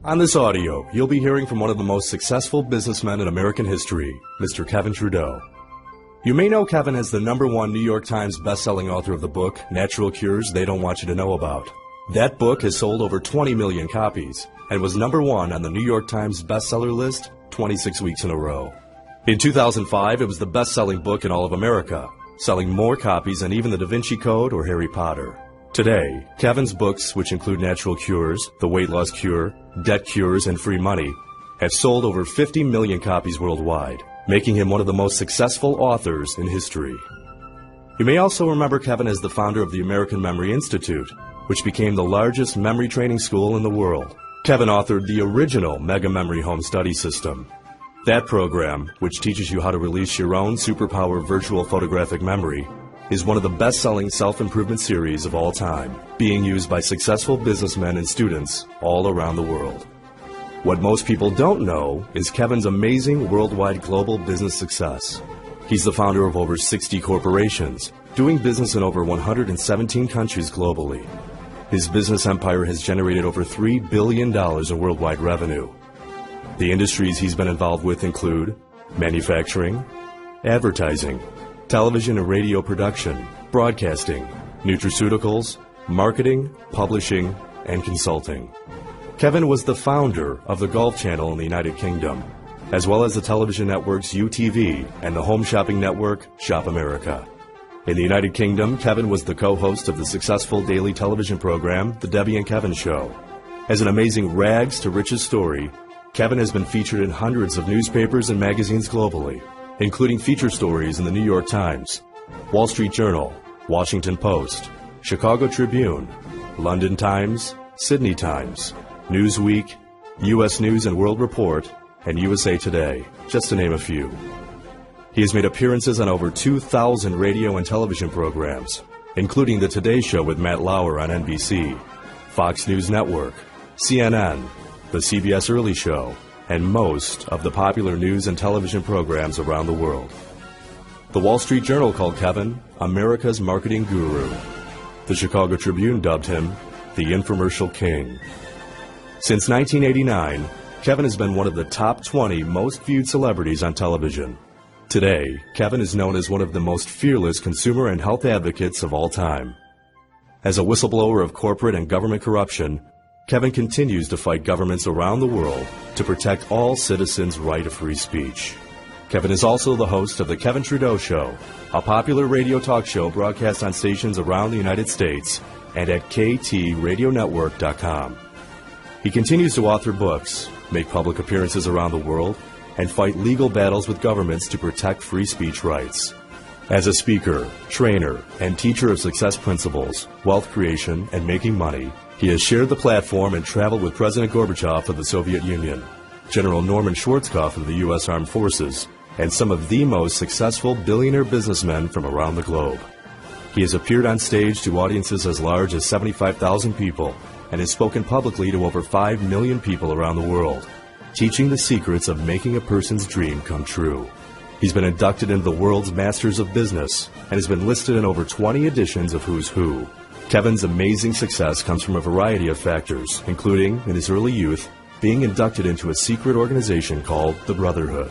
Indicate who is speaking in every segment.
Speaker 1: On this audio, you'll be hearing from one of the most successful businessmen in American history, Mr. Kevin Trudeau. You may know Kevin as the #1 New York Times best-selling author of the book, Natural Cures They Don't Want You to Know About. That book has sold over 20 million copies and was #1 on the New York Times bestseller list 26 weeks in a row. In 2005, it was the best-selling book in all of America, selling more copies than even The Da Vinci Code or Harry Potter. Today, Kevin's books, which include Natural Cures, The Weight Loss Cure, Debt Cures, and Free Money, have sold over 50 million copies worldwide, making him one of the most successful authors in history. You may also remember Kevin as the founder of the American Memory Institute, which became the largest memory training school in the world. Kevin authored the original Mega Memory Home Study System. That program, which teaches you how to release your own superpower virtual photographic memory, is one of the best-selling self-improvement series of all time, being used by successful businessmen and students all around the world. What most people don't know is Kevin's amazing worldwide global business success. He's the founder of over 60 corporations, doing business in over 117 countries globally. His business empire has generated over $3 billion in worldwide revenue. The industries he's been involved with include manufacturing, advertising, television and radio production, broadcasting, nutraceuticals, marketing, publishing, and consulting. Kevin was the founder of the Golf Channel in the United Kingdom, as well as the television networks UTV and the home shopping network Shop America. In the United Kingdom, Kevin was the co-host of the successful daily television program, The Debbie and Kevin Show. As an amazing rags to riches story, Kevin has been featured in hundreds of newspapers and magazines globally, including feature stories in the New York Times, Wall Street Journal, Washington Post, Chicago Tribune, London Times, Sydney Times, Newsweek, U.S. News and World Report, and USA Today, just to name a few. He has made appearances on over 2,000 radio and television programs, including The Today Show with Matt Lauer on NBC, Fox News Network, CNN, The CBS Early Show, and most of the popular news and television programs around the world. The Wall Street Journal called Kevin America's marketing guru. The Chicago Tribune dubbed him the infomercial king. Since 1989, Kevin has been one of the top 20 most viewed celebrities on television. Today, Kevin is known as one of the most fearless consumer and health advocates of all time. As a whistleblower of corporate and government corruption, Kevin continues to fight governments around the world to protect all citizens' right of free speech. Kevin is also the host of The Kevin Trudeau Show, a popular radio talk show broadcast on stations around the United States and at KTRadionetwork.com. He continues to author books, make public appearances around the world, and fight legal battles with governments to protect free speech rights. As a speaker, trainer, and teacher of success principles, wealth creation, and making money, he has shared the platform and traveled with President Gorbachev of the Soviet Union, General Norman Schwarzkopf of the U.S. Armed Forces, and some of the most successful billionaire businessmen from around the globe. He has appeared on stage to audiences as large as 75,000 people and has spoken publicly to over 5 million people around the world, teaching the secrets of making a person's dream come true. He's been inducted into the world's Masters of Business and has been listed in over 20 editions of Who's Who. Kevin's amazing success comes from a variety of factors, including, in his early youth, being inducted into a secret organization called the Brotherhood.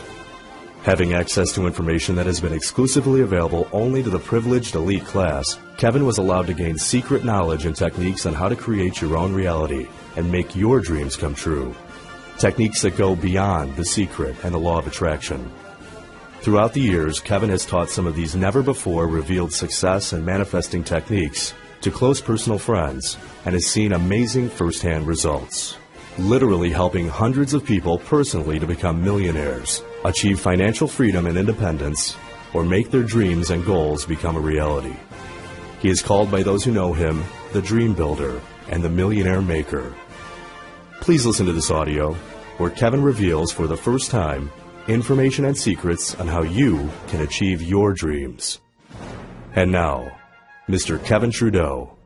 Speaker 1: Having access to information that has been exclusively available only to the privileged elite class, Kevin was allowed to gain secret knowledge and techniques on how to create your own reality and make your dreams come true. Techniques that go beyond the secret and the law of attraction. Throughout the years, Kevin has taught some of these never-before-revealed success and manifesting techniques to close personal friends and has seen amazing first-hand results, literally helping hundreds of people personally to become millionaires, achieve financial freedom and independence, or make their dreams and goals become a reality. He is called by those who know him the Dream Builder and the Millionaire Maker. Please listen to this audio where Kevin reveals for the first time information and secrets on how you can achieve your dreams. And now, Mr. Kevin Trudeau.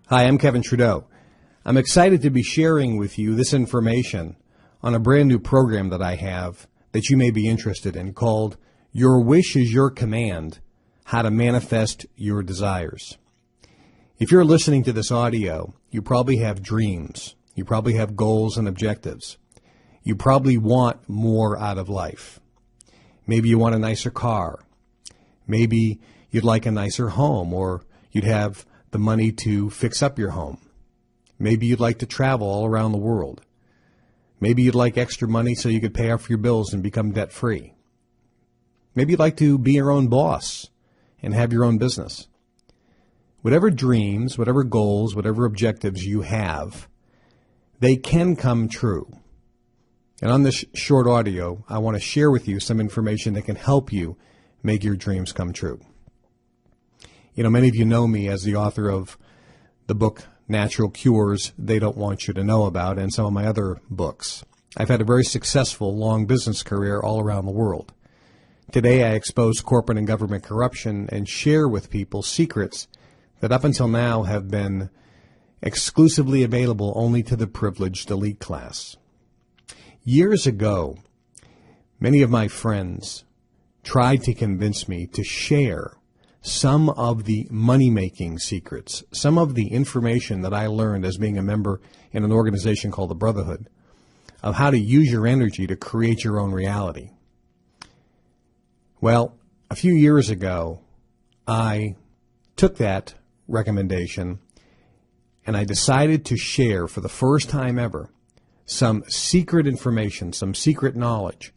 Speaker 2: Hi, I'm Kevin Trudeau. I'm excited to be sharing with you this information on a brand new program that I have that you may be interested in called Your Wish is Your Command, How to Manifest Your Desires. If you're listening to this audio, you probably have dreams. You probably have goals and objectives. You probably want more out of life. Maybe you want a nicer car. Maybe you'd like a nicer home, or you'd have the money to fix up your home. Maybe you'd like to travel all around the world. Maybe you'd like extra money so you could pay off your bills and become debt-free. Maybe you'd like to be your own boss and have your own business. Whatever dreams, whatever goals, whatever objectives you have, they can come true. And on this short audio, I want to share with you some information that can help you make your dreams come true. You know, many of you know me as the author of the book Natural Cures They Don't Want You to Know About, and some of my other books. I've had a very successful long business career all around the world. Today I expose corporate and government corruption and share with people secrets that up until now have been exclusively available only to the privileged elite class. Years ago, many of my friends tried to convince me to share some of the money-making secrets, some of the information that I learned as being a member in an organization called the Brotherhood, of how to use your energy to create your own reality. Well, a few years ago, I took that recommendation and I decided to share for the first time ever some secret information, some secret knowledge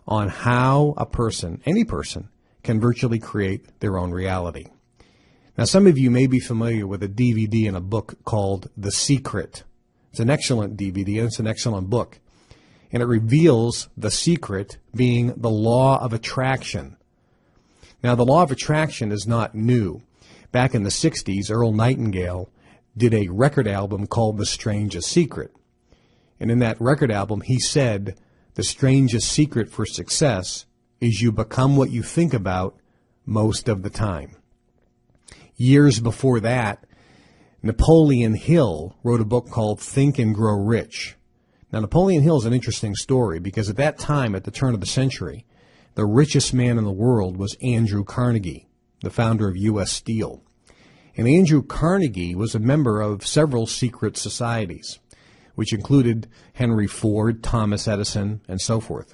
Speaker 2: on how a person, any person, can virtually create their own reality. Now, some of you may be familiar with a DVD and a book called The Secret. It's an excellent DVD and it's an excellent book. And it reveals the secret being the law of attraction. Now, the law of attraction is not new. Back in the 60s, Earl Nightingale did a record album called The Strangest Secret. And in that record album, he said, the strangest secret for success is you become what you think about most of the time. Years before that, Napoleon Hill wrote a book called Think and Grow Rich. Now, Napoleon Hill is an interesting story because at that time, at the turn of the century, the richest man in the world was Andrew Carnegie, the founder of U.S. Steel. And Andrew Carnegie was a member of several secret societies, which included Henry Ford, Thomas Edison, and so forth.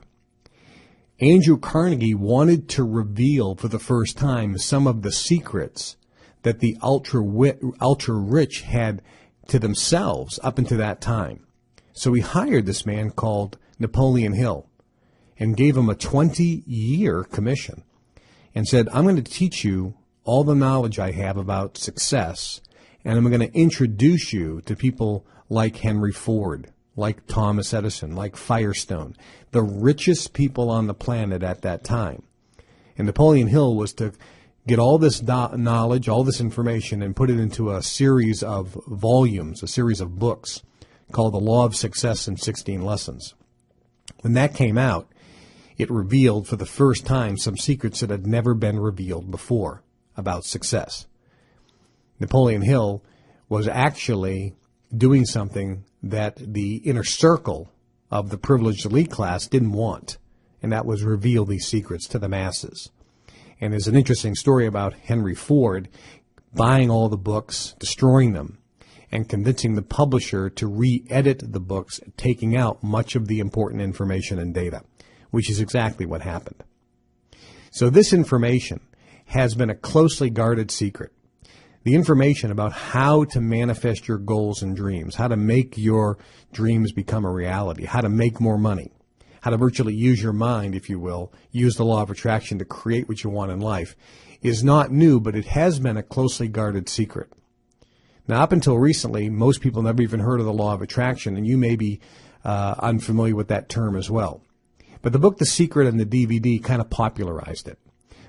Speaker 2: Andrew Carnegie wanted to reveal for the first time some of the secrets that the ultra-rich had to themselves up until that time. So he hired this man called Napoleon Hill and gave him a 20-year commission and said, I'm going to teach you all the knowledge I have about success, and I'm going to introduce you to people like Henry Ford, like Thomas Edison, like Firestone, the richest people on the planet at that time. And Napoleon Hill was to get all this knowledge, all this information, and put it into a series of volumes, a series of books called The Law of Success in 16 Lessons. When that came out, it revealed for the first time some secrets that had never been revealed before about success. Napoleon Hill was actually doing something that the inner circle of the privileged elite class didn't want, and that was reveal these secrets to the masses. And there's an interesting story about Henry Ford buying all the books, destroying them, and convincing the publisher to re-edit the books, taking out much of the important information and data, which is exactly what happened. So this information has been a closely guarded secret. The information about how to manifest your goals and dreams, how to make your dreams become a reality, how to make more money, how to virtually use your mind, if you will, use the law of attraction to create what you want in life, is not new, but it has been a closely guarded secret. Now, up until recently, most people never even heard of the law of attraction, and you may be unfamiliar with that term as well. But the book The Secret and the DVD kind of popularized it.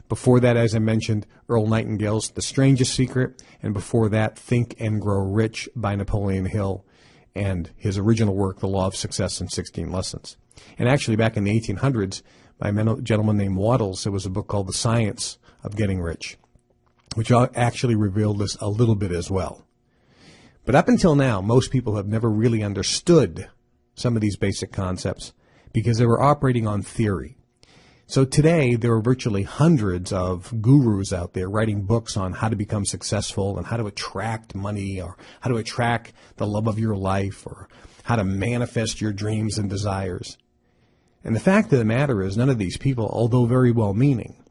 Speaker 2: Before that, as I mentioned, Earl Nightingale's The Strangest Secret, and before that, Think and Grow Rich by Napoleon Hill, and his original work, The Law of Success in 16 Lessons. And actually, back in the 1800s, by a gentleman named Wattles, there was a book called The Science of Getting Rich, which actually revealed this a little bit as well. But up until now, most people have never really understood some of these basic concepts because they were operating on theory. So today, there are virtually hundreds of gurus out there writing books on how to become successful and how to attract money or how to attract the love of your life or how to manifest your dreams and desires. And the fact of the matter is, none of these people, although very well-meaning,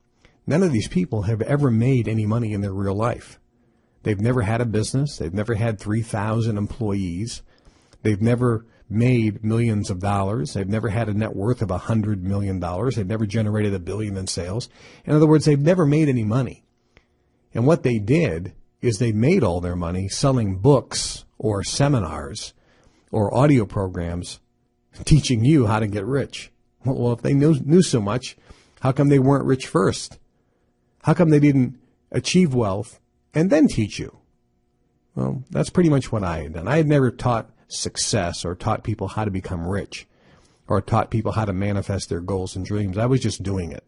Speaker 2: none of these people have ever made any money in their real life. They've never had a business. They've never had 3,000 employees. They've never made millions of dollars. They've never had a net worth of $100 million. They've never generated $1 billion in sales. In other words, they've never made any money. And what they did is they made all their money selling books or seminars or audio programs teaching you how to get rich. Well, if they knew so much, how come they weren't rich first? How come they didn't achieve wealth and then teach you? Well, that's pretty much what I had done. I had never taught success or taught people how to become rich or taught people how to manifest their goals and dreams. I was just doing it,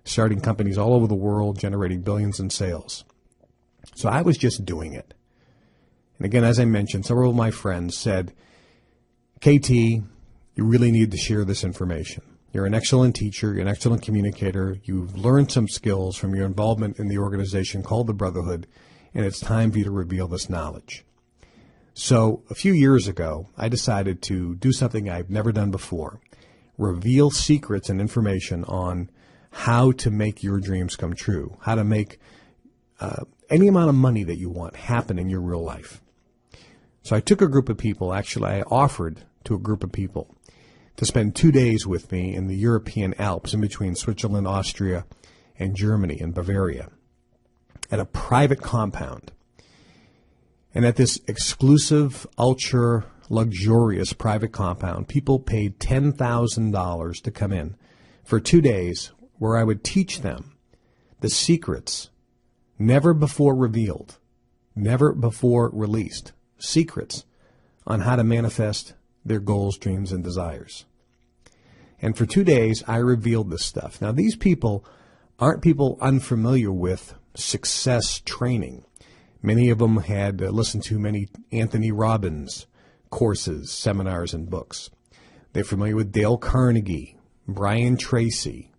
Speaker 2: starting companies all over the world, generating billions in sales. So I was just doing it. And again, as I mentioned, several of my friends said, KT, you really need to share this information. You're an excellent teacher, you're an excellent communicator, you've learned some skills from your involvement in the organization called the Brotherhood, and it's time for you to reveal this knowledge. So a few years ago, I decided to do something I've never done before, reveal secrets and information on how to make your dreams come true, how to make any amount of money that you want happen in your real life. So I took a group of people, actually I offered to a group of people to spend 2 days with me in the European Alps in between Switzerland, Austria, and Germany and Bavaria at a private compound. And at this exclusive, ultra-luxurious private compound, people paid $10,000 to come in for 2 days where I would teach them the secrets never before revealed, never before released, secrets on how to manifest their goals, dreams, and desires. And for 2 days, I revealed this stuff. Now, these people aren't people unfamiliar with success training. Many of them had listened to many Anthony Robbins courses, seminars, and books. They're familiar with Dale Carnegie, Brian Tracy,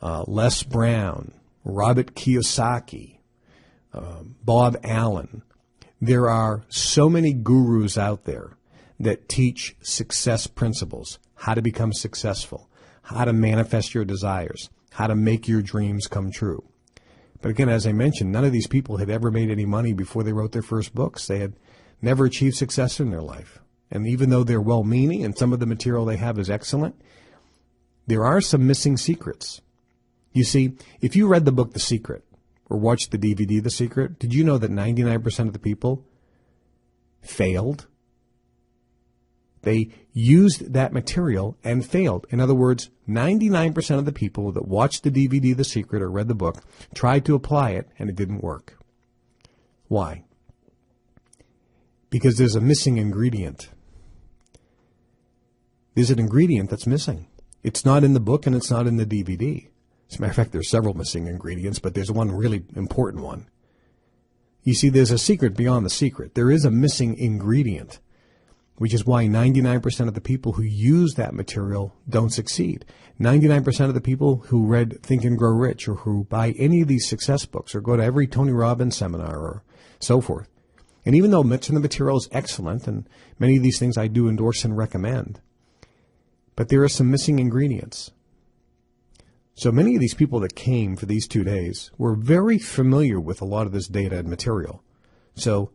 Speaker 2: Les Brown, Robert Kiyosaki, Bob Allen. There are so many gurus out there that teach success principles, how to become successful, how to manifest your desires, how to make your dreams come true. But again, as I mentioned, none of these people had ever made any money before they wrote their first books. They had never achieved success in their life. And even though they're well-meaning and some of the material they have is excellent, there are some missing secrets. You see, if you read the book The Secret or watched the DVD The Secret, did you know that 99% of the people failed? They used that material and failed. In other words, 99% of the people that watched the DVD The Secret or read the book tried to apply it, and it didn't work. Why? Because there's a missing ingredient. There's an ingredient that's missing. It's not in the book, and it's not in the DVD. As a matter of fact, there's several missing ingredients, but there's one really important one. You see, there's a secret beyond the secret. There is a missing ingredient, which is why 99% of the people who use that material don't succeed. 99% of the people who read Think and Grow Rich or who buy any of these success books or go to every Tony Robbins seminar or so forth. And even though much of the material is excellent, and many of these things I do endorse and recommend, but there are some missing ingredients. So many of these people that came for these 2 days were very familiar with a lot of this data and material. So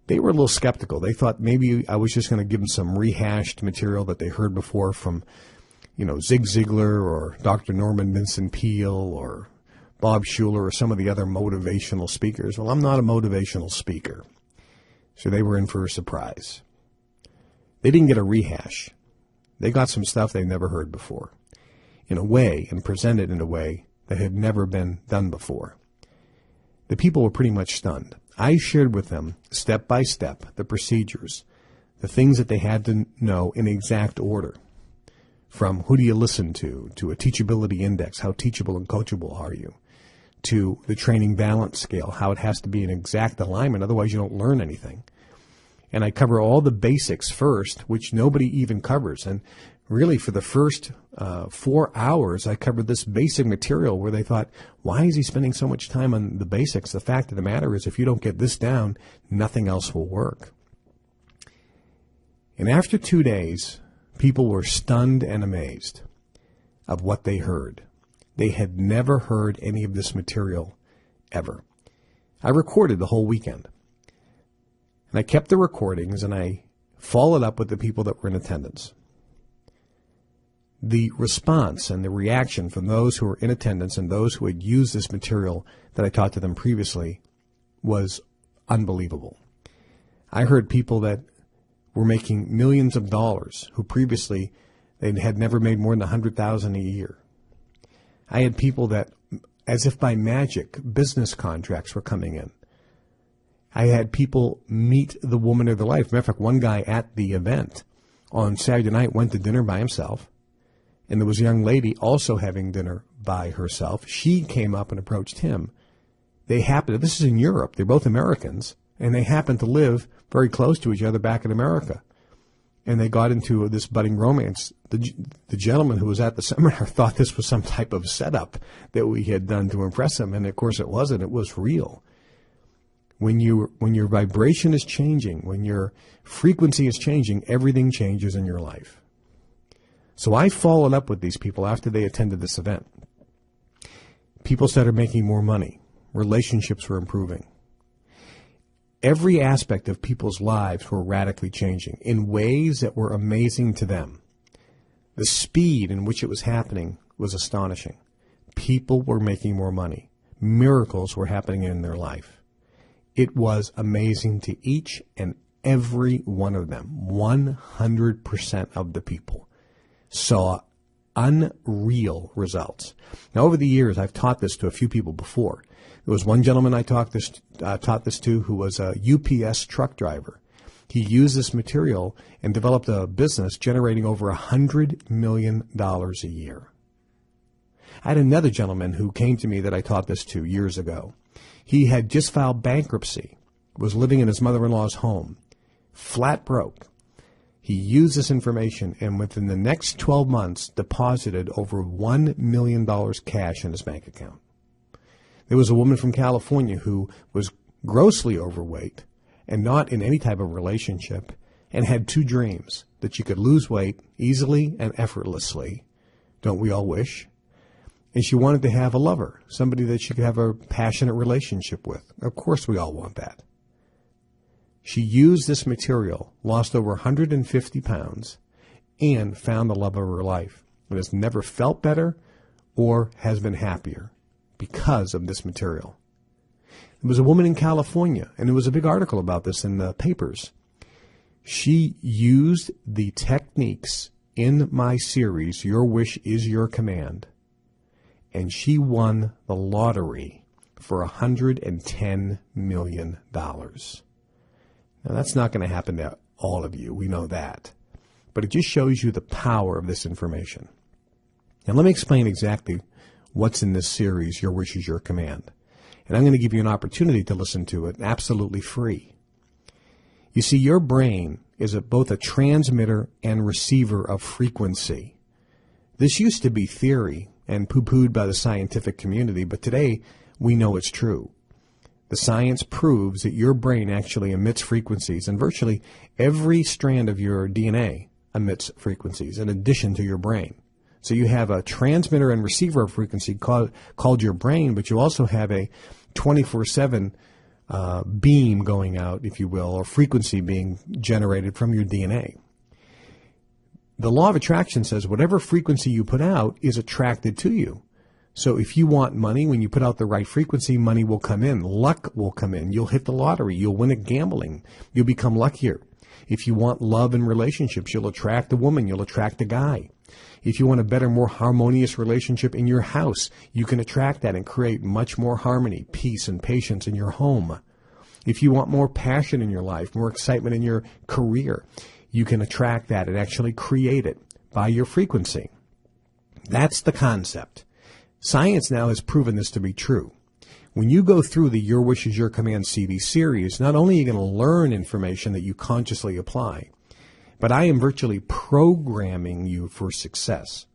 Speaker 2: they were a little skeptical. They thought maybe I was just going to give them some rehashed material that they heard before from, Zig Ziglar or Dr. Norman Vincent Peale or Bob Schuller or some of the other motivational speakers. Well, I'm not a motivational speaker. So they were in for a surprise. They didn't get a rehash. They got some stuff they never heard before in a way and presented in a way that had never been done before. The people were pretty much stunned. I shared with them, step by step, the procedures, the things that they had to know in exact order. From who do you listen to a teachability index, how teachable and coachable are you, to the training balance scale, how it has to be in exact alignment, otherwise you don't learn anything. And I cover all the basics first, which nobody even covers. And really for the first 4 hours, I covered this basic material where they thought, why is he spending so much time on the basics? The fact of the matter is, if you don't get this down, nothing else will work. And after 2 days, people were stunned and amazed of what they heard. They had never heard any of this material ever. I recorded the whole weekend. And I kept the recordings and I followed up with the people that were in attendance. The response and the reaction from those who were in attendance and those who had used this material that I taught to them previously was unbelievable. I heard people that were making millions of dollars who previously they had never made more than $100,000 a year. I had people that, as if by magic, business contracts were coming in. I had people meet the woman of their life. Matter of fact, one guy at the event on Saturday night went to dinner by himself, and there was a young lady also having dinner by herself. She came up and approached him. This is in Europe, they're both Americans, and they happened to live very close to each other back in America. And they got into this budding romance. The gentleman who was at the seminar thought this was some type of setup that we had done to impress him, and of course it wasn't. It was real. When your vibration is changing, when your frequency is changing, everything changes in your life. So I followed up with these people after they attended this event. People started making more money. Relationships were improving. Every aspect of people's lives were radically changing in ways that were amazing to them. The speed in which it was happening was astonishing. People were making more money. Miracles were happening in their life. It was amazing to each and every one of them. 100% of the people saw unreal results. Now, over the years, I've taught this to a few people before. There was one gentleman I taught this to who was a UPS truck driver. He used this material and developed a business generating over $100 million a year. I had another gentleman who came to me that I taught this to years ago. He had just filed bankruptcy, was living in his mother-in-law's home, flat broke. He used this information and within the next 12 months deposited over $1 million cash in his bank account. There was a woman from California who was grossly overweight and not in any type of relationship and had two dreams, that she could lose weight easily and effortlessly. Don't we all wish? And she wanted to have a lover, somebody that she could have a passionate relationship with. Of course we all want that. She used this material, lost over 150 pounds, and found the love of her life. And has never felt better or has been happier because of this material. There was a woman in California, and there was a big article about this in the papers. She used the techniques in my series, Your Wish is Your Command, and she won the lottery for $110 million. Now, that's not going to happen to all of you. We know that. But it just shows you the power of this information. Now, let me explain exactly what's in this series, Your Wish is Your Command. And I'm going to give you an opportunity to listen to it absolutely free. You see, your brain is both a transmitter and receiver of frequency. This used to be theory and poo-pooed by the scientific community, but today we know it's true. The science proves that your brain actually emits frequencies, and virtually every strand of your DNA emits frequencies in addition to your brain. So you have a transmitter and receiver of frequency called your brain, but you also have a 24/7 beam going out, if you will, or frequency being generated from your DNA. The law of attraction says whatever frequency you put out is attracted to you. So if you want money, when you put out the right frequency, money will come in. Luck will come in. You'll hit the lottery. You'll win at gambling. You'll become luckier. If you want love and relationships, you'll attract a woman. You'll attract a guy. If you want a better, more harmonious relationship in your house, you can attract that and create much more harmony, peace, and patience in your home. If you want more passion in your life, more excitement in your career, you can attract that and actually create it by your frequency. That's the concept. Science now has proven this to be true. When you go through the Your Wish is Your Command CD series, not only are you going to learn information that you consciously apply, But I am virtually programming you for success.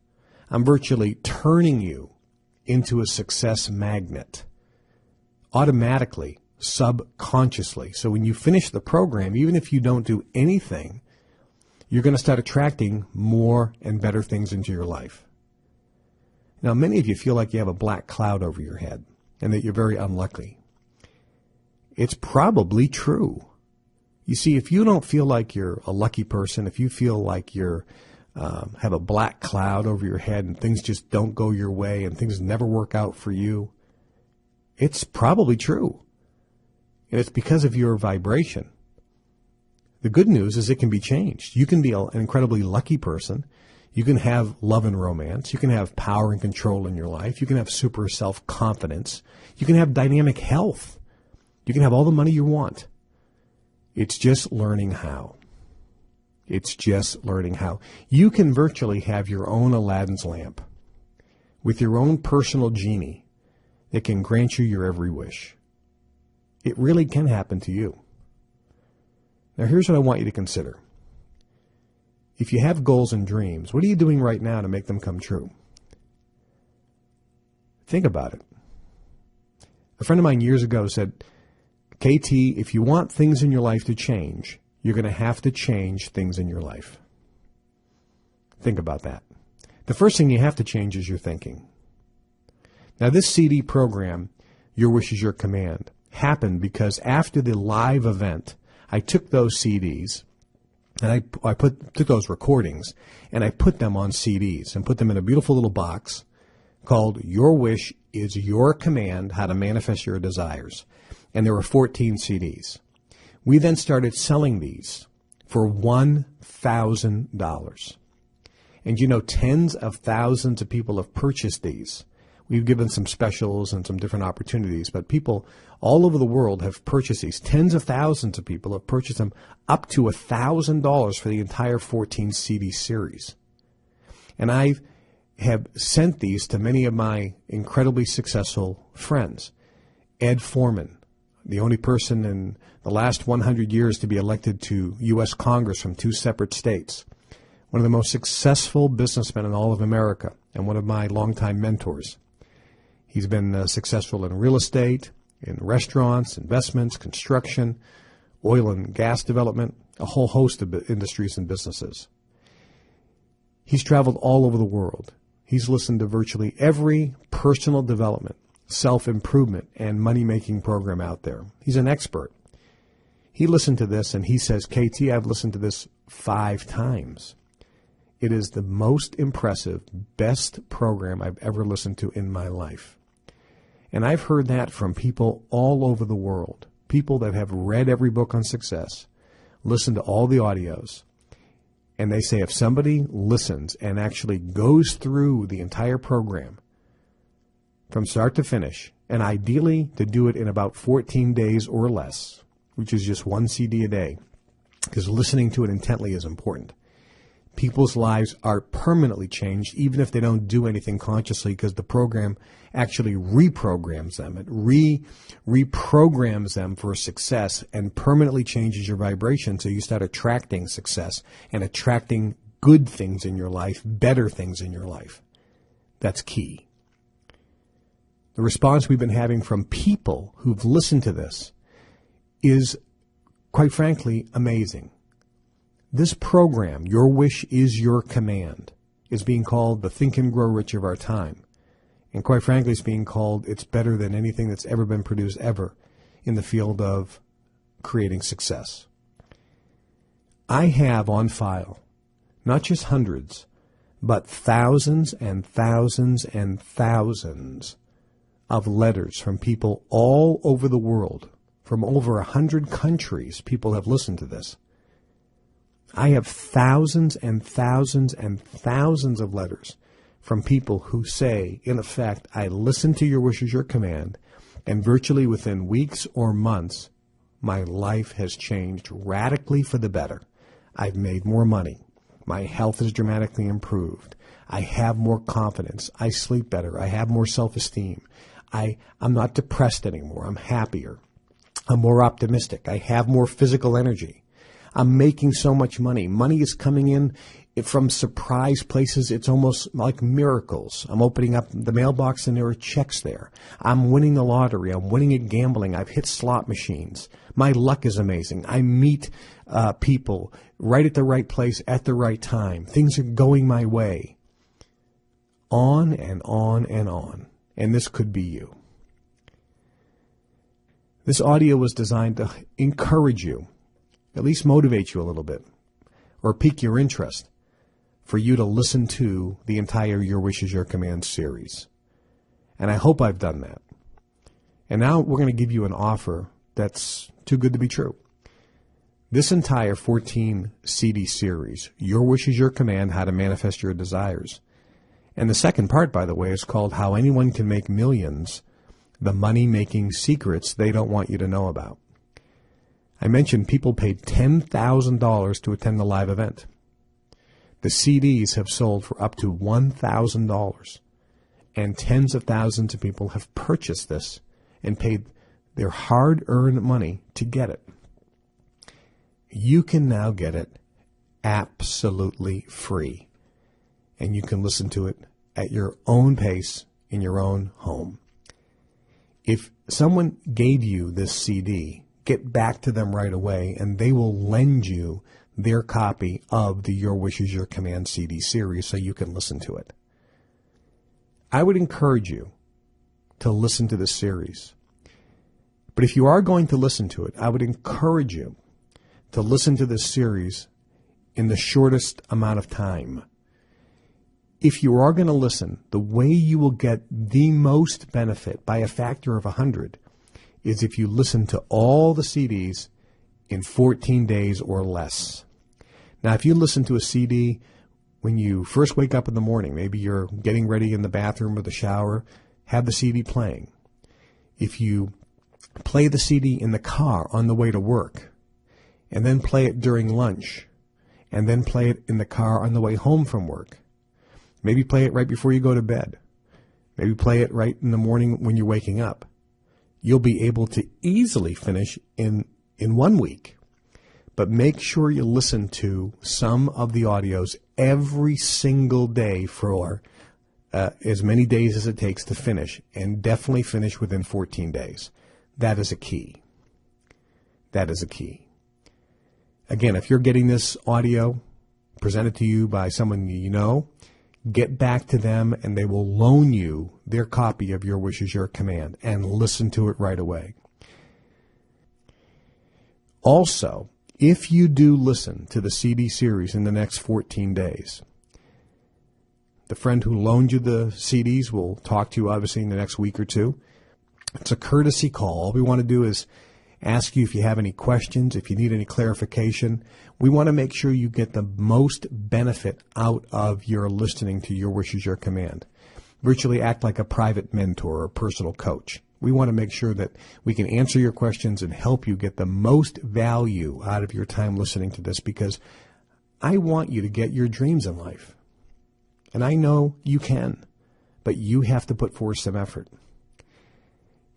Speaker 2: I'm virtually turning you into a success magnet, automatically, subconsciously. So when you finish the program, even if you don't do anything, you're going to start attracting more and better things into your life. Now, many of you feel like you have a black cloud over your head and that you're very unlucky. It's probably true. You see, if you don't feel like you're a lucky person, if you feel like you're have a black cloud over your head and things just don't go your way and things never work out for you, it's probably true. And it's because of your vibration. The good news is it can be changed. You can be an incredibly lucky person. You can have love and romance. You can have power and control in your life. You can have super self-confidence. You can have dynamic health. You can have all the money you want. It's just learning how. It's just learning how. You can virtually have your own Aladdin's lamp with your own personal genie that can grant you your every wish. It really can happen to you. Now, here's what I want you to consider. If you have goals and dreams, what are you doing right now to make them come true? Think about it. A friend of mine years ago said, KT, if you want things in your life to change, you're going to have to change things in your life. Think about that. The first thing you have to change is your thinking. Now, this CD program, Your Wish is Your Command, happened because after the live event, I took those CDs and I took those recordings and I put them on CDs and put them in a beautiful little box called Your Wish is Your Command, How to Manifest Your Desires. And there were 14 CDs. We then started selling these for $1,000. And you know, tens of thousands of people have purchased these. We've given some specials and some different opportunities, but people all over the world have purchased these. Tens of thousands of people have purchased them, up to $1,000 for the entire 14 CD series. And I have sent these to many of my incredibly successful friends. Ed Foreman, the only person in the last 100 years to be elected to U.S. Congress from 2 separate states. One of the most successful businessmen in all of America and one of my longtime mentors. He's been successful in real estate, in restaurants, investments, construction, oil and gas development, a whole host of industries and businesses. He's traveled all over the world. He's listened to virtually every personal development, self-improvement, and money-making program out there. He's an expert. He listened to this and he says, KT, I've listened to this 5 times. It is the most impressive, best program I've ever listened to in my life. And I've heard that from people all over the world, people that have read every book on success, listened to all the audios, and they say if somebody listens and actually goes through the entire program from start to finish, and ideally to do it in about 14 days or less, which is just 1 CD a day, because listening to it intently is important. People's lives are permanently changed, even if they don't do anything consciously, because the program actually reprograms them. It reprograms them for success and permanently changes your vibration, so you start attracting success and attracting good things in your life, better things in your life. That's key. The response we've been having from people who've listened to this is, quite frankly, amazing. This program, Your Wish is Your Command, is being called the Think and Grow Rich of our time. And quite frankly, it's being called it's better than anything that's ever been produced ever in the field of creating success. I have on file not just hundreds, but thousands and thousands and thousands of letters from people all over the world, from over 100 countries. People have listened to this. I have thousands and thousands and thousands of letters from people who say, in effect, I listened to Your Wish is Your Command, and virtually within weeks or months, my life has changed radically for the better. I've made more money. My health has dramatically improved. I have more confidence. I sleep better. I have more self-esteem. I'm not depressed anymore. I'm happier. I'm more optimistic. I have more physical energy. I'm making so much money. Money is coming in from surprise places. It's almost like miracles. I'm opening up the mailbox and there are checks there. I'm winning the lottery. I'm winning at gambling. I've hit slot machines. My luck is amazing. I meet people right at the right place at the right time. Things are going my way. On and on and on. And this could be you. This audio was designed to encourage you, at least motivate you a little bit, or pique your interest for you to listen to the entire Your Wish is Your Command series. And I hope I've done that. And now we're going to give you an offer that's too good to be true. This entire 14 CD series, Your Wish is Your Command, How to Manifest Your Desires. And the second part, by the way, is called How Anyone Can Make Millions, the Money-Making Secrets They Don't Want You to Know About. I mentioned people paid $10,000 to attend the live event. The CDs have sold for up to $1,000, and tens of thousands of people have purchased this and paid their hard-earned money to get it. You can now get it absolutely free, and you can listen to it at your own pace in your own home. If someone gave you this CD, get back to them right away, and they will lend you their copy of the Your Wish is Your Command CD series so you can listen to it. I would encourage you to listen to this series. But if you are going to listen to it, I would encourage you to listen to this series in the shortest amount of time. If you are going to listen, the way you will get the most benefit by a factor of 100 is if you listen to all the CDs in 14 days or less. Now, if you listen to a CD when you first wake up in the morning, maybe you're getting ready in the bathroom or the shower, have the CD playing. If you play the CD in the car on the way to work, and then play it during lunch, and then play it in the car on the way home from work, maybe play it right before you go to bed, maybe play it right in the morning when you're waking up, you'll be able to easily finish in 1 week. But make sure you listen to some of the audios every single day for as many days as it takes to finish, and definitely finish within 14 days. That is a key. That is a key. Again, if you're getting this audio presented to you by someone you know, get back to them and they will loan you their copy of Your Wish is Your Command, and listen to it right away. Also, if you do listen to the CD series in the next 14 days, the friend who loaned you the CDs will talk to you obviously in the next week or two. It's a courtesy call. All we want to do is ask you if you have any questions, if you need any clarification. We want to make sure you get the most benefit out of your listening to Your Wish is Your Command. Virtually act like a private mentor or personal coach. We want to make sure that we can answer your questions and help you get the most value out of your time listening to this, because I want you to get your dreams in life. And I know you can, but you have to put forth some effort.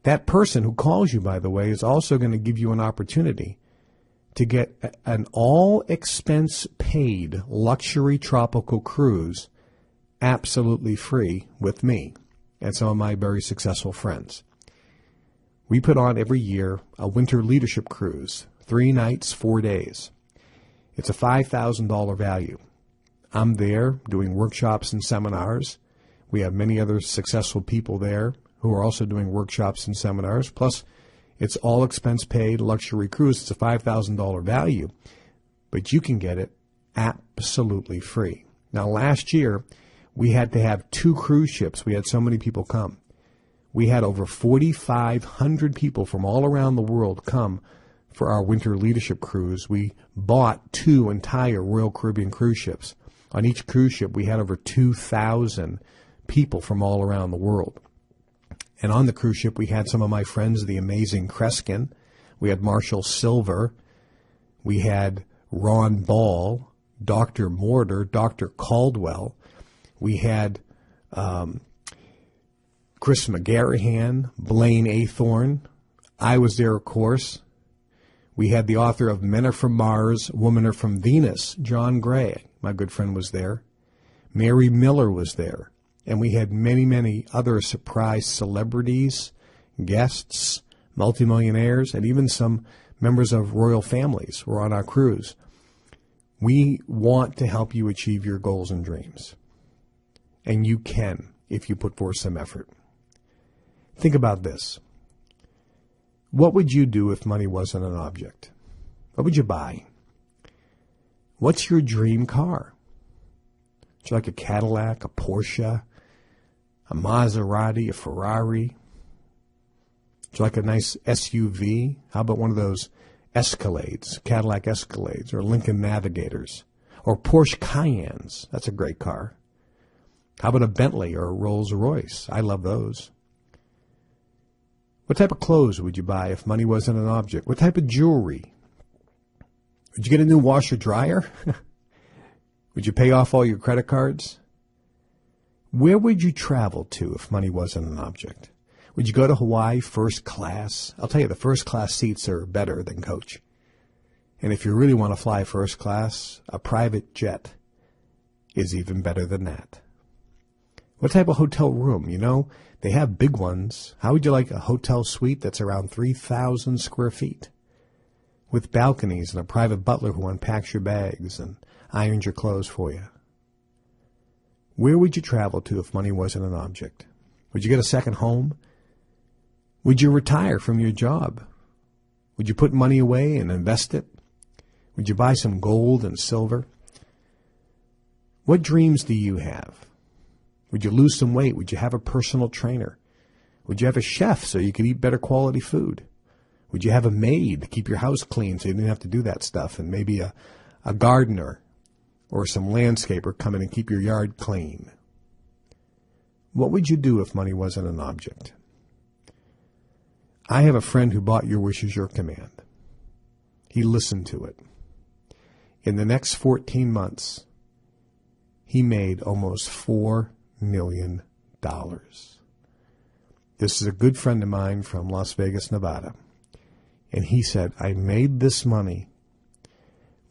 Speaker 2: That person who calls you, by the way, is also going to give you an opportunity to get an all-expense-paid luxury tropical cruise absolutely free with me and some of my very successful friends. We put on every year a winter leadership cruise, 3 nights, 4 days. It's a $5,000 value. I'm there doing workshops and seminars. We have many other successful people there who are also doing workshops and seminars. Plus, it's all expense paid luxury cruise. It's a $5,000 value, but you can get it absolutely free. Now, last year, we had to have 2 cruise ships. We had so many people come. We had over 4,500 people from all around the world come for our winter leadership cruise. We bought 2 entire Royal Caribbean cruise ships. On each cruise ship, we had over 2,000 people from all around the world. And on the cruise ship, we had some of my friends, the amazing Kreskin. We had Marshall Silver. We had Ron Ball, Dr. Mortar, Dr. Caldwell. We had Chris McGarrahan, Blaine Athorn. I was there, of course. We had the author of Men Are From Mars, Women Are From Venus, John Gray. My good friend was there. Mary Miller was there. And we had many, many other surprise celebrities, guests, multimillionaires, and even some members of royal families were on our cruise. We want to help you achieve your goals and dreams. And you can if you put forth some effort. Think about this. What would you do if money wasn't an object? What would you buy? What's your dream car? Would you like a Cadillac, a Porsche, a Maserati, a Ferrari? Would you like a nice SUV? How about one of those Escalades, Cadillac Escalades, or Lincoln Navigators, or Porsche Cayennes? That's a great car. How about a Bentley or a Rolls Royce? I love those. What type of clothes would you buy if money wasn't an object? What type of jewelry? Would you get a new washer dryer? Would you pay off all your credit cards? Where would you travel to if money wasn't an object? Would you go to Hawaii first class? I'll tell you, the first class seats are better than coach. And if you really want to fly first class, a private jet is even better than that. What type of hotel room? You know, they have big ones. How would you like a hotel suite that's around 3,000 square feet with balconies and a private butler who unpacks your bags and irons your clothes for you? Where would you travel to if money wasn't an object? Would you get a second home? Would you retire from your job? Would you put money away and invest it? Would you buy some gold and silver? What dreams do you have? Would you lose some weight? Would you have a personal trainer? Would you have a chef so you could eat better quality food? Would you have a maid to keep your house clean so you didn't have to do that stuff? And maybe a gardener or some landscaper come in and keep your yard clean? What would you do if money wasn't an object? I have a friend who bought Your Wish Is Your Command. He listened to it. In the next 14 months, he made almost $4 million. This is a good friend of mine from Las Vegas, Nevada. And he said, I made this money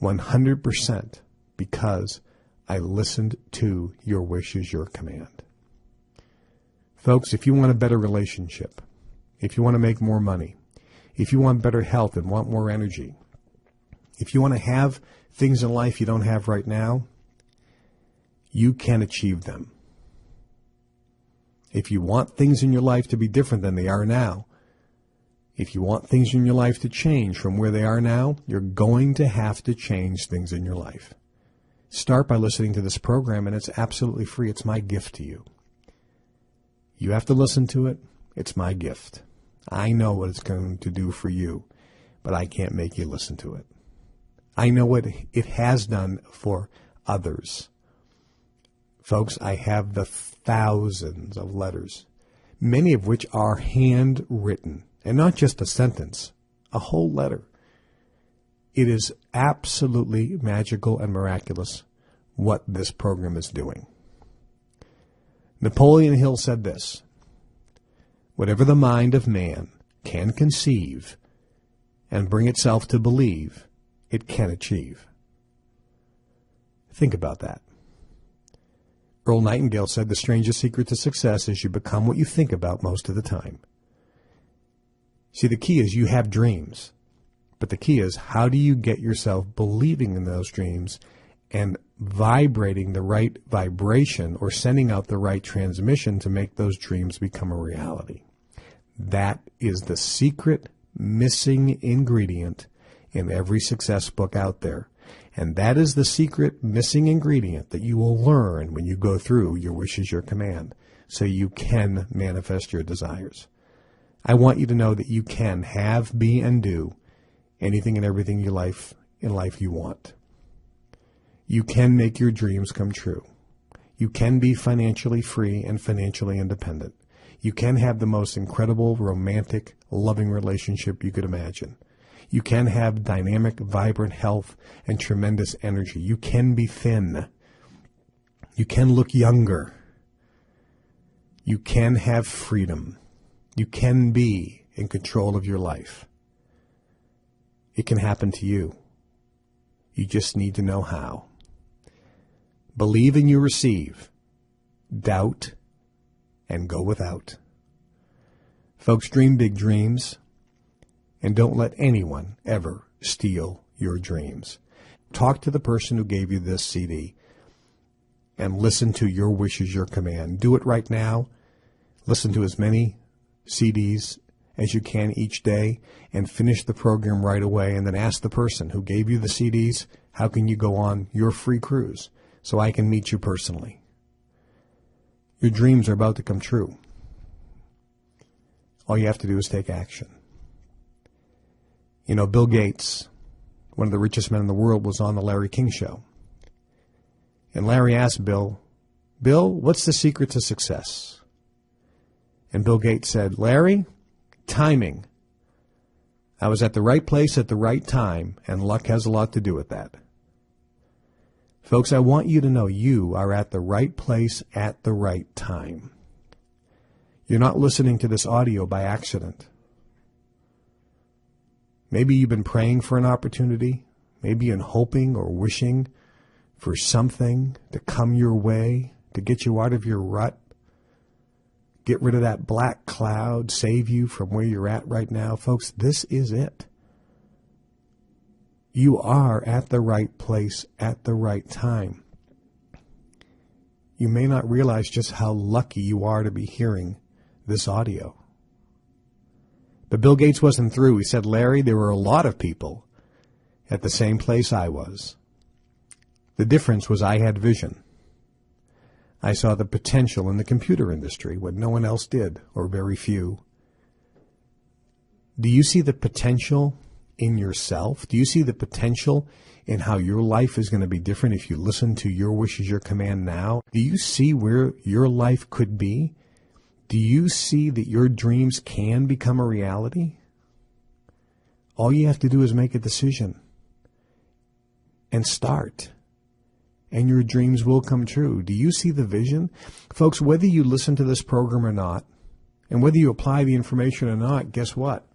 Speaker 2: 100% because I listened to Your Wish Is Your Command. Folks, if you want a better relationship, if you want to make more money, if you want better health and want more energy, if you want to have things in life you don't have right now, you can achieve them. If you want things in your life to be different than they are now, if you want things in your life to change from where they are now, you're going to have to change things in your life. Start by listening to this program, and it's absolutely free. It's my gift to you. You have to listen to it. It's my gift. I know what it's going to do for you, but I can't make you listen to it. I know what it has done for others. Folks, I have the thousands of letters, many of which are handwritten, and not just a sentence, a whole letter. It is absolutely magical and miraculous what this program is doing. Napoleon Hill said this: whatever the mind of man can conceive and bring itself to believe, it can achieve. Think about that. Earl Nightingale said the strangest secret to success is you become what you think about most of the time. See, the key is you have dreams, but the key is how do you get yourself believing in those dreams and vibrating the right vibration or sending out the right transmission to make those dreams become a reality. That is the secret missing ingredient in every success book out there. And that is the secret missing ingredient that you will learn when you go through Your Wish Is Your Command, so you can manifest your desires. I want you to know that you can have, be, and do anything and everything in life you want. You can make your dreams come true. You can be financially free and financially independent. You can have the most incredible, romantic, loving relationship you could imagine. You can have dynamic, vibrant health and tremendous energy. You can be thin. You can look younger. You can have freedom. You can be in control of your life. It can happen to you. You just need to know how. Believe and you receive. Doubt and go without. Folks, dream big dreams, and don't let anyone ever steal your dreams. Talk to the person who gave you this CD and listen to Your Wish Is Your Command. Do it right now. Listen to as many CDs as you can each day and finish the program right away, and then ask the person who gave you the CDs, how can you go on your free cruise so I can meet you personally? Your dreams are about to come true. All you have to do is take action. You know, Bill Gates, one of the richest men in the world, was on the Larry King Show. And Larry asked Bill, what's the secret to success? And Bill Gates said, Larry, timing. I was at the right place at the right time, and luck has a lot to do with that. Folks, I want you to know you are at the right place at the right time. You're not listening to this audio by accident. Maybe you've been praying for an opportunity. Maybe you're hoping or wishing for something to come your way, to get you out of your rut, get rid of that black cloud, save you from where you're at right now. Folks, this is it. You are at the right place at the right time. You may not realize just how lucky you are to be hearing this audio. But Bill Gates wasn't through. He said, Larry, there were a lot of people at the same place I was. The difference was I had vision. I saw the potential in the computer industry, what no one else did, or very few. Do you see the potential in yourself? Do you see the potential in how your life is going to be different if you listen to Your Wish Is Your Command now? Do you see where your life could be? Do you see that your dreams can become a reality? All you have to do is make a decision and start, and your dreams will come true. Do you see the vision? Folks, whether you listen to this program or not, and whether you apply the information or not, guess what?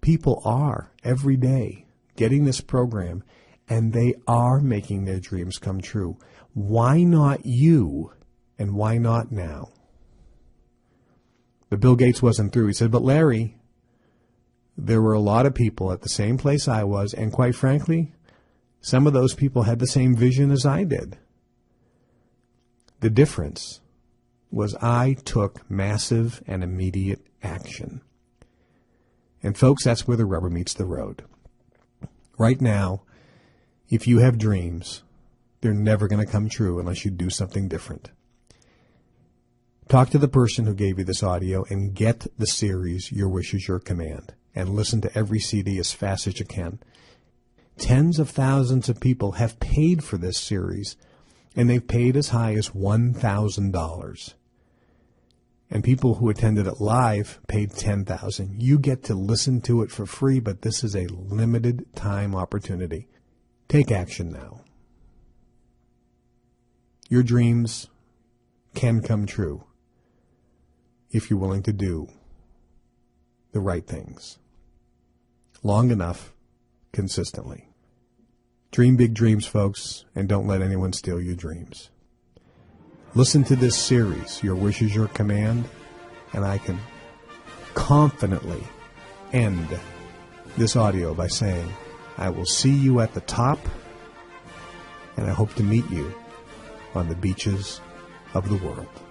Speaker 2: People are, every day, getting this program, and they are making their dreams come true. Why not you, and why not now? But Bill Gates wasn't through. He said, but Larry, there were a lot of people at the same place I was, and quite frankly, some of those people had the same vision as I did. The difference was I took massive and immediate action. And folks, that's where the rubber meets the road. Right now, if you have dreams, they're never going to come true unless you do something different. Talk to the person who gave you this audio and get the series, Your Wish Is Your Command, and listen to every CD as fast as you can. Tens of thousands of people have paid for this series, and they've paid as high as $1,000. And people who attended it live paid $10,000. You get to listen to it for free, but this is a limited time opportunity. Take action now. Your dreams can come true if you're willing to do the right things long enough, consistently. Dream big dreams, folks, and don't let anyone steal your dreams. Listen to this series, Your Wish Is Your Command, and I can confidently end this audio by saying, I will see you at the top, and I hope to meet you on the beaches of the world.